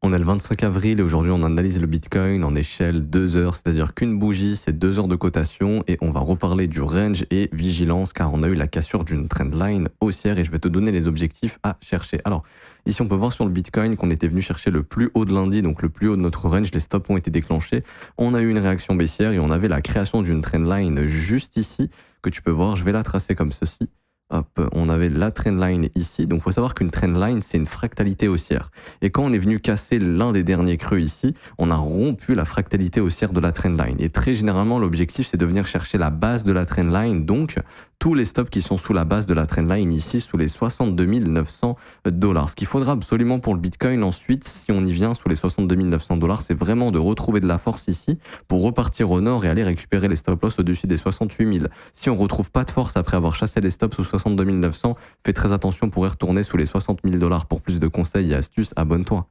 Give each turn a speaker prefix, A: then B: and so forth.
A: On est le 25 avril et aujourd'hui on analyse le Bitcoin en échelle 2 heures, c'est-à-dire qu'une bougie c'est 2 heures de cotation et on va reparler du range et vigilance car on a eu la cassure d'une trendline haussière et je vais te donner les objectifs à chercher. Alors ici on peut voir sur le Bitcoin qu'on était venu chercher le plus haut de lundi, donc le plus haut de notre range, les stops ont été déclenchés, on a eu une réaction baissière et on avait la création d'une trendline juste ici que tu peux voir, je vais la tracer comme ceci. Hop, on avait la trendline ici. Donc, il faut savoir qu'une trendline, c'est une fractalité haussière. Et quand on est venu casser l'un des derniers creux ici, on a rompu la fractalité haussière de la trendline. Et très généralement, l'objectif, c'est de venir chercher la base de la trendline. Donc, tous les stops qui sont sous la base de la trendline ici, sous les 62 900 $. Ce qu'il faudra absolument pour le Bitcoin ensuite, si on y vient sous les 62 900 $, c'est vraiment de retrouver de la force ici pour repartir au nord et aller récupérer les stop loss au-dessus des 68 000. Si on retrouve pas de force après avoir chassé les stops sous 62 900, fais très attention pour y retourner sous les 60 000 $. Pour plus de conseils et astuces, abonne-toi.